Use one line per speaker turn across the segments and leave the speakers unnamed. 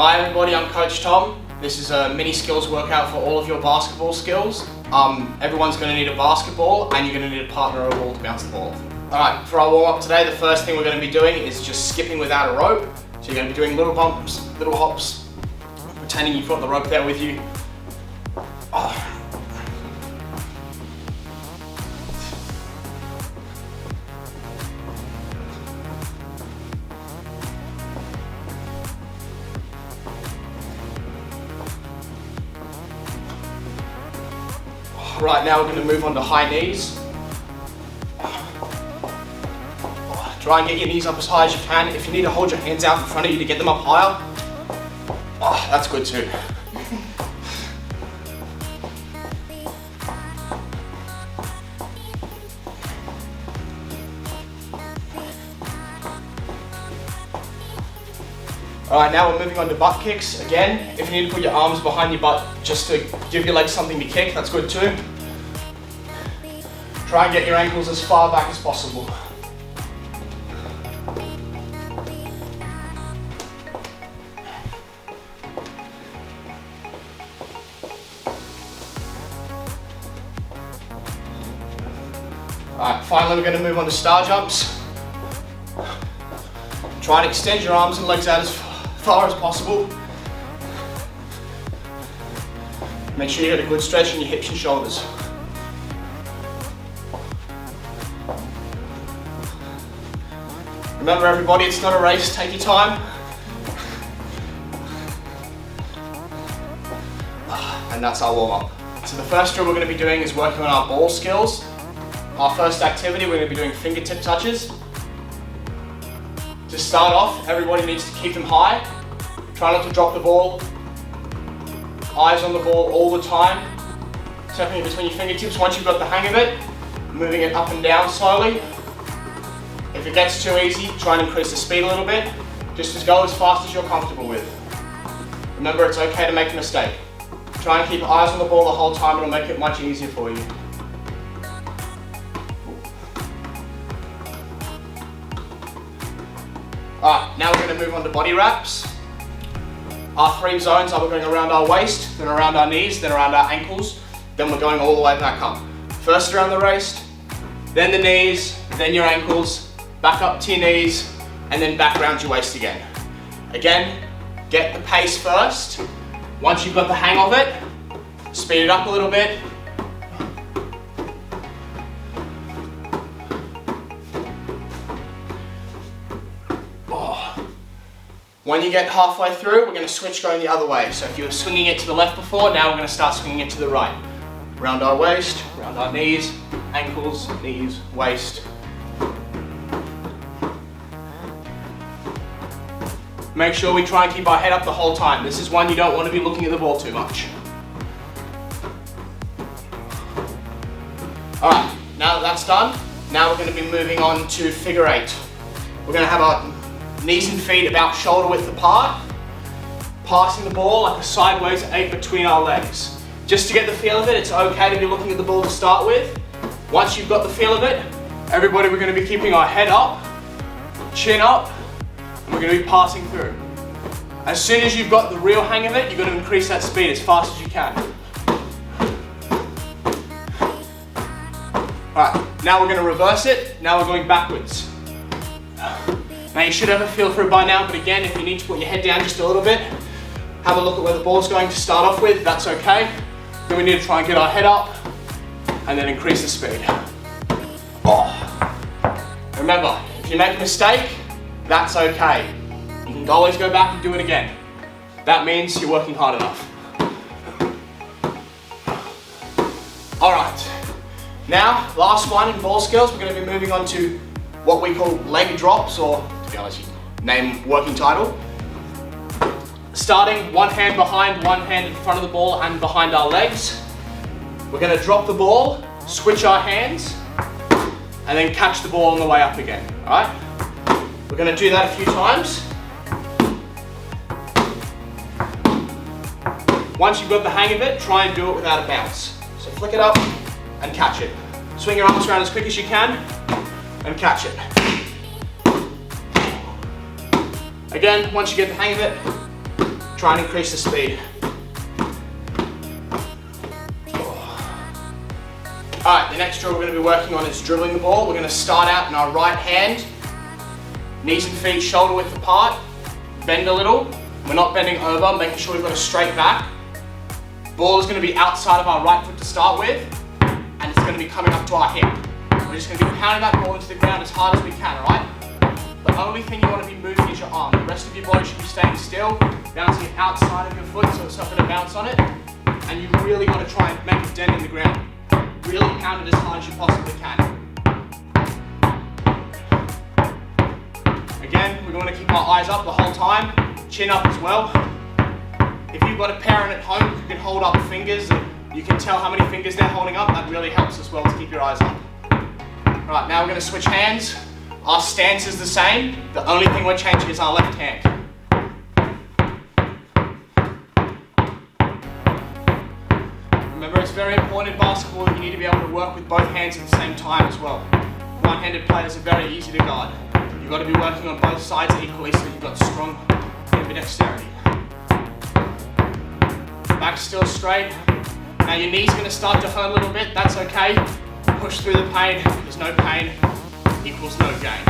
Hi everybody, I'm Coach Tom. This is a mini skills workout for all of your basketball skills. Everyone's going to need a basketball and you're going to need a partner or a ball to bounce the ball. Alright, for our warm up today, the first thing we're going to be doing is just skipping without a rope. So you're going to be doing little bumps, little hops, pretending you've got the rope there with you. Right, now we're going to move on to high knees. Try and get your knees up as high as you can. If you need to hold your hands out in front of you to get them up higher, that's good too. Alright, now we're moving on to butt kicks. Again, if you need to put your arms behind your butt just to give your legs something to kick, that's good too. Try and get your ankles as far back as possible. Alright, finally we're going to move on to star jumps. Try and extend your arms and legs out as far as possible. Make sure you get a good stretch in your hips and shoulders. Remember everybody, it's not a race, take your time. And that's our warm up. So the first drill we're going to be doing is working on our ball skills. Our first activity, we're going to be doing fingertip touches. To start off, everybody needs to keep them high. Try not to drop the ball. Eyes on the ball all the time. Tapping it between your fingertips. Once you've got the hang of it, moving it up and down slowly. If it gets too easy, try and increase the speed a little bit. Just go as fast as you're comfortable with. Remember, it's okay to make a mistake. Try and keep eyes on the ball the whole time. It'll make it much easier for you. Alright, now we're going to move on to body wraps. Our 3 zones are we're going around our waist, then around our knees, then around our ankles, then we're going all the way back up. First around the waist, then the knees, then your ankles, back up to your knees, and then back around your waist again. Again, get the pace first. Once you've got the hang of it, speed it up a little bit. When you get halfway through, we're going to switch going the other way. So if you were swinging it to the left before, now we're going to start swinging it to the right. Round our waist, round our knees, ankles, knees, waist. Make sure we try and keep our head up the whole time. This is one you don't want to be looking at the ball too much. Alright, now that that's done, now we're going to be moving on to figure 8. We're going to have our knees and feet about shoulder width apart, passing the ball like a sideways 8 between our legs. Just to get the feel of it, it's okay to be looking at the ball to start with. Once you've got the feel of it, everybody, we're going to be keeping our head up, chin up, and we're going to be passing through. As soon as you've got the real hang of it, you've got to increase that speed as fast as you can. Alright, now we're going to reverse it, now we're going backwards. Now you should have a feel for it by now, but again, if you need to put your head down just a little bit, have a look at where the ball's going to start off with, that's okay. Then we need to try and get our head up, and then increase the speed. Remember, if you make a mistake, that's okay. You can always go back and do it again. That means you're working hard enough. Alright, now, last one in ball skills, we're going to be moving on to what we call leg drops, or to be honest, you can name working title. Starting one hand behind, one hand in front of the ball and behind our legs. We're going to drop the ball, switch our hands, and then catch the ball on the way up again. Alright? We're going to do that a few times. Once you've got the hang of it, try and do it without a bounce. So flick it up and catch it. Swing your arms around as quick as you can and catch it. Again, once you get the hang of it, Try and increase the speed. Alright, the next drill we're going to be working on is dribbling the ball. We're going to start out in our right hand, knees and feet shoulder width apart, bend a little. We're not bending over, making sure we've got a straight back. Ball is going to be outside of our right foot to start with, and it's going to be coming up to our hip. We're just going to be pounding that ball into the ground as hard as we can, alright? The only thing you want to be moving is your arm. The rest of your body should be staying still, bouncing it outside of your foot so it's not going to bounce on it. And you really got to try and make a dent in the ground. Really pound it as hard as you possibly can. Again, we're going to keep our eyes up the whole time, chin up as well. If you've got a parent at home who can hold up fingers, you can tell how many fingers they're holding up, that really helps as well to keep your eyes up. Right, now we're going to switch hands. Our stance is the same, the only thing we're changing is our left hand. Remember, it's very important in basketball that you need to be able to work with both hands at the same time as well. One-handed players are very easy to guard. You've got to be working on both sides equally so that you've got strong ambidexterity. Back still straight. Now your knee's going to start to hurt a little bit, that's okay. Push through the pain, there's no pain equals no gain.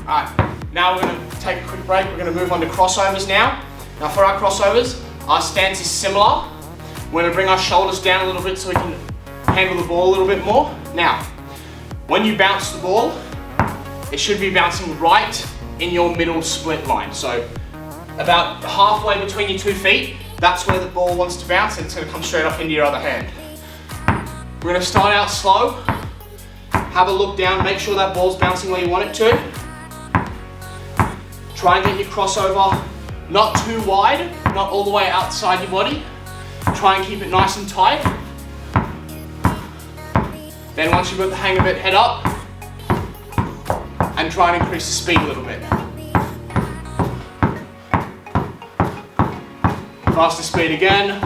Alright, now we're going to take a quick break, we're going to move on to crossovers now. Now for our crossovers, our stance is similar. We're going to bring our shoulders down a little bit so we can handle the ball a little bit more. Now, when you bounce the ball, it should be bouncing right in your middle split line. So about halfway between your 2 feet, that's where the ball wants to bounce and it's going to come straight up into your other hand. We're going to start out slow, have a look down, make sure that ball's bouncing where you want it to. Try and get your crossover not too wide, not all the way outside your body. Try and keep it nice and tight. Then once you've got the hang of it, head up and try and increase the speed a little bit. Faster speed again.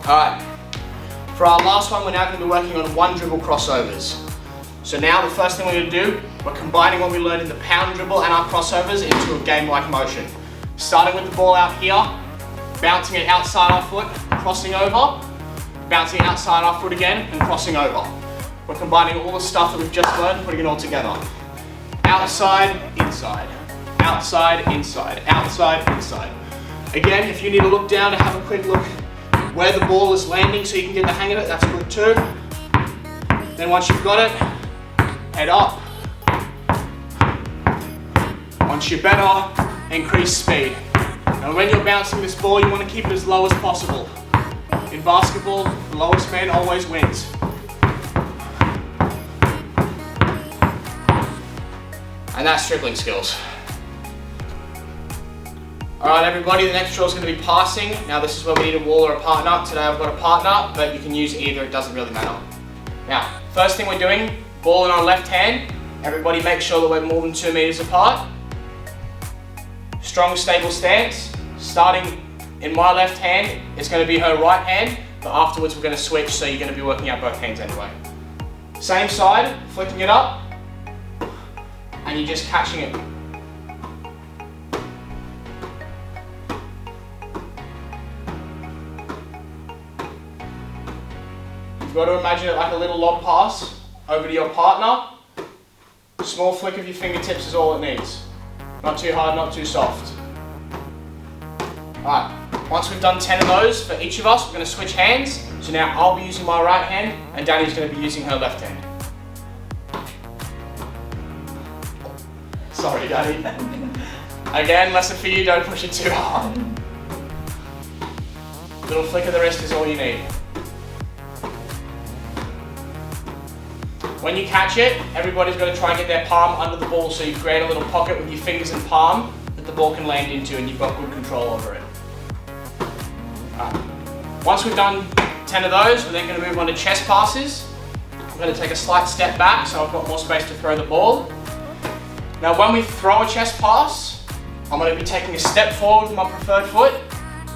Alright, for our last one, we're now going to be working on one dribble crossovers. So now the first thing we're going to do, we're combining what we learned in the pound dribble and our crossovers into a game-like motion. Starting with the ball out here, bouncing it outside our foot, crossing over, bouncing it outside our foot again, and crossing over. We're combining all the stuff that we've just learned, putting it all together. Outside, inside, outside, inside, outside, inside. Again, if you need to look down to have a quick look where the ball is landing so you can get the hang of it, that's good too. Then once you've got it, head up. Once you're better, increase speed. Now when you're bouncing this ball, you want to keep it as low as possible. In basketball, the lowest man always wins. And that's dribbling skills. Alright everybody, the next drill is going to be passing. Now this is where we need a wall or a partner. Today I've got a partner, but you can use either, it doesn't really matter. Now, first thing we're doing, ball in our left hand. Everybody make sure that we're more than 2 meters apart. Strong, stable stance. Starting in my left hand, it's going to be her right hand, but afterwards we're going to switch, so you're going to be working out both hands anyway. Same side, flicking it up, and you're just catching it. You've got to imagine it like a little lob pass over to your partner. Small flick of your fingertips is all it needs. Not too hard, not too soft. Alright, once we've done 10 of those for each of us, we're going to switch hands. So now I'll be using my right hand and Danny's going to be using her left hand. Sorry, Danny. Again, lesson for you, don't push it too hard. Little flick of the wrist is all you need. When you catch it, everybody's got to try and get their palm under the ball so you create a little pocket with your fingers and palm that the ball can land into and you've got good control over it. Right. Once we've done 10 of those, we're then going to move on to chest passes. I'm going to take a slight step back so I've got more space to throw the ball. Now when we throw a chest pass, I'm going to be taking a step forward with my preferred foot,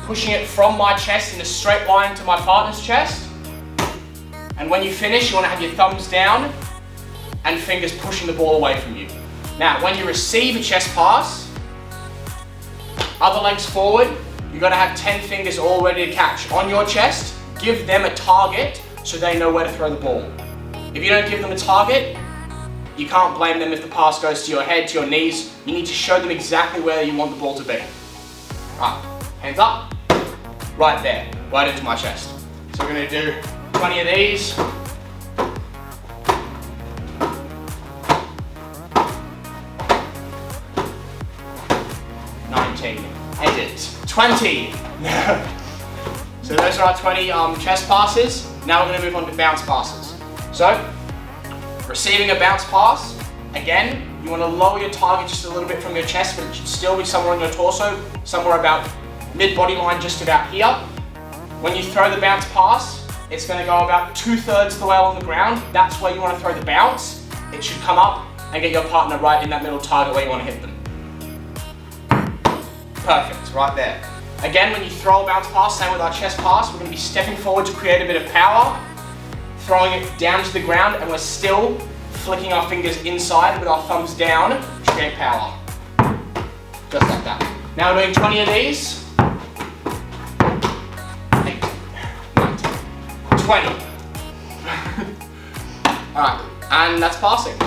pushing it from my chest in a straight line to my partner's chest, And when you finish, you want to have your thumbs down and fingers pushing the ball away from you. Now, when you receive a chest pass, other legs forward, you've got to have 10 fingers all ready to catch on your chest. Give them a target so they know where to throw the ball. If you don't give them a target, you can't blame them if the pass goes to your head, to your knees. You need to show them exactly where you want the ball to be. Right, hands up, right there, right into my chest. So we're going to do 20 of these. Edit. 20. So those are our 20 chest passes. Now we're going to move on to bounce passes. So, receiving a bounce pass, again, you want to lower your target just a little bit from your chest, but it should still be somewhere on your torso, somewhere about mid-body line, just about here. When you throw the bounce pass, it's going to go about 2/3 of the way along the ground. That's where you want to throw the bounce. It should come up and get your partner right in that middle target where you want to hit them. Perfect, right there. Again, when you throw a bounce pass, same with our chest pass, we're going to be stepping forward to create a bit of power, throwing it down to the ground, and we're still flicking our fingers inside with our thumbs down to create power. Just like that. Now we're doing 20 of these. 8, 9, 20. Alright, and that's passing.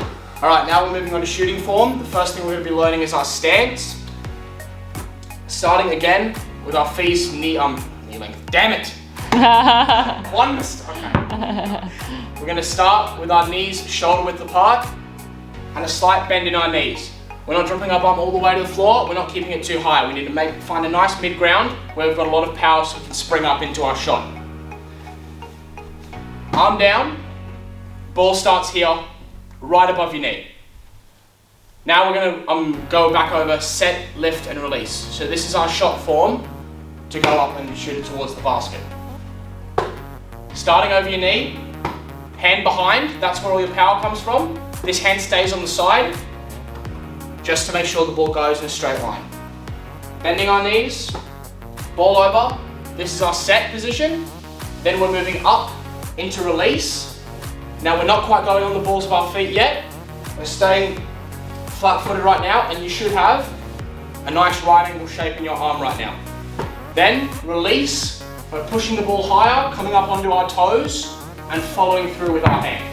Alright, now we're moving on to shooting form. The first thing we're going to be learning is our stance. Starting again with our feet knee length. Damn it! One mistake. Okay. We're going to start with our knees shoulder width apart and a slight bend in our knees. We're not dropping our bum all the way to the floor. We're not keeping it too high. We need to find a nice mid ground where we've got a lot of power so we can spring up into our shot. Arm down. Ball starts here, right above your knee. Now we're going to go back over set, lift and release. So this is our shot form to go up and shoot it towards the basket. Starting over your knee, hand behind, that's where all your power comes from. This hand stays on the side, just to make sure the ball goes in a straight line. Bending our knees, ball over, this is our set position. Then we're moving up into release. Now we're not quite going on the balls of our feet yet. We're staying flat-footed right now, and you should have a nice right angle shape in your arm right now. Then release by pushing the ball higher, coming up onto our toes and following through with our hand.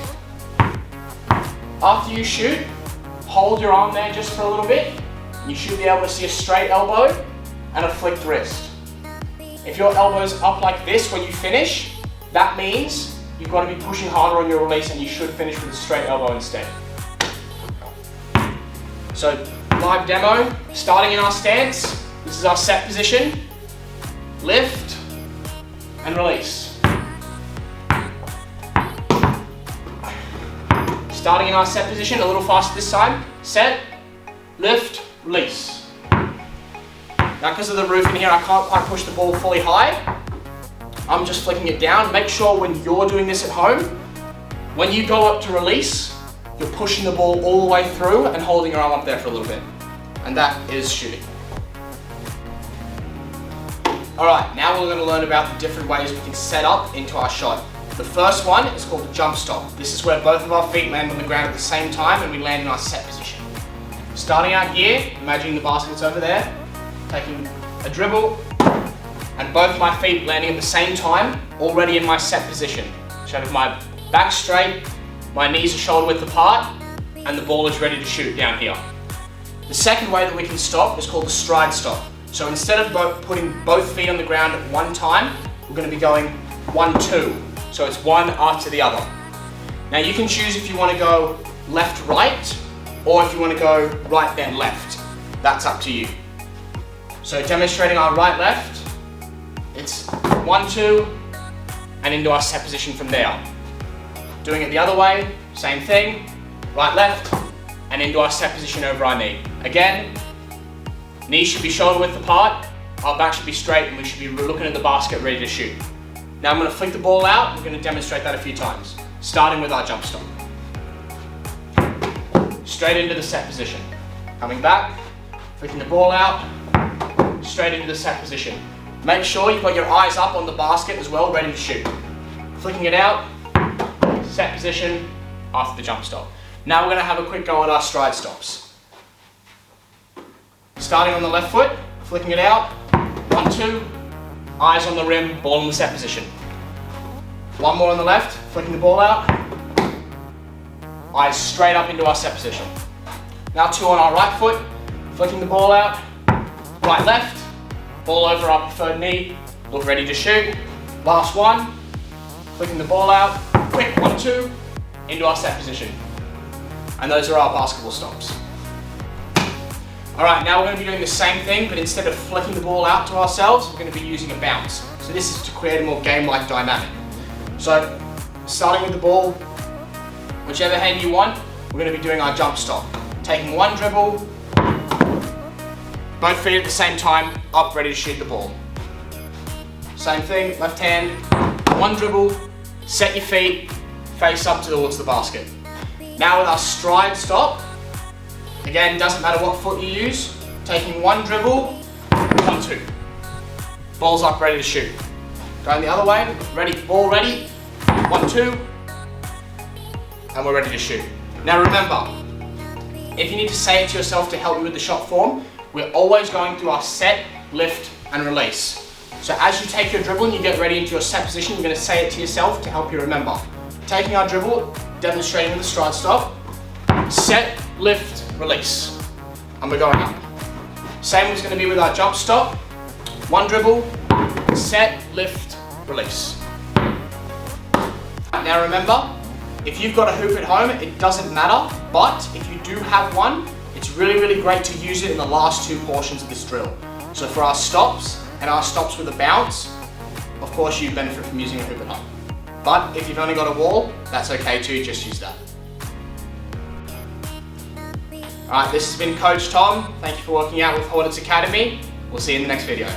After you shoot, hold your arm there just for a little bit. You should be able to see a straight elbow and a flicked wrist. If your elbow's up like this when you finish, that means you've got to be pushing harder on your release and you should finish with a straight elbow instead. So, live demo, starting in our stance. This is our set position. Lift and release. Starting in our set position, a little faster this time. Set, lift, release. Now because of the roof in here, I can't quite push the ball fully high. I'm just flicking it down. Make sure when you're doing this at home, when you go up to release, you're pushing the ball all the way through and holding your arm up there for a little bit. And that is shooting. Alright, now we're going to learn about the different ways we can set up into our shot. The first one is called the jump stop. This is where both of our feet land on the ground at the same time and we land in our set position. Starting out here, imagining the basket's over there, taking a dribble, and both my feet landing at the same time, already in my set position. So I have my back straight, my knees are shoulder width apart, and the ball is ready to shoot down here. The second way that we can stop is called the stride stop. So instead of putting both feet on the ground at one time, we're going to be going 1, 2. So it's one after the other. Now you can choose if you want to go left, right, or if you want to go right, then left. That's up to you. So demonstrating our right, left, it's 1, 2, and into our set position from there. Doing it the other way, same thing, right, left, and into our set position over our knee. Again, knees should be shoulder width apart, our back should be straight, and we should be looking at the basket ready to shoot. Now I'm going to flick the ball out, we're going to demonstrate that a few times, starting with our jump stop. Straight into the set position. Coming back, flicking the ball out, straight into the set position. Make sure you've got your eyes up on the basket as well, ready to shoot. Flicking it out, set position after the jump stop. Now we're going to have a quick go at our stride stops. Starting on the left foot, flicking it out, 1, 2, eyes on the rim, ball in the set position. One more on the left, flicking the ball out, eyes straight up into our set position. Now 2 on our right foot, flicking the ball out, right left, ball over our preferred knee, look ready to shoot. Last one, flicking the ball out, quick 1, 2, into our set position. And those are our basketball stops. Alright, now we're going to be doing the same thing, but instead of flicking the ball out to ourselves, we're going to be using a bounce. So this is to create a more game-like dynamic. So, starting with the ball, whichever hand you want, we're going to be doing our jump stop. Taking one dribble, both feet at the same time, up, ready to shoot the ball. Same thing, left hand, one dribble, set your feet, face up towards the basket. Now with our stride stop, again, doesn't matter what foot you use, taking one dribble, 1, 2. Ball's up, ready to shoot. Going the other way, ready, ball ready, 1, 2, and we're ready to shoot. Now remember, if you need to say it to yourself to help you with the shot form, we're always going through our set, lift, and release. So as you take your dribble and you get ready into your set position, you're going to say it to yourself to help you remember. Taking our dribble, demonstrating with the stride stop, set, lift, release, and we're going up. Same is going to be with our jump stop, one dribble, set, lift, release. Now remember, if you've got a hoop at home, it doesn't matter, but if you do have one, it's really great to use it in the last 2 portions of this drill. So for our stops and our stops with a bounce, of course you benefit from using a hoop at home. But if you've only got a wall, that's okay too, just use that. Alright, this has been Coach Tom. Thank you for working out with Hornets Academy. We'll see you in the next video.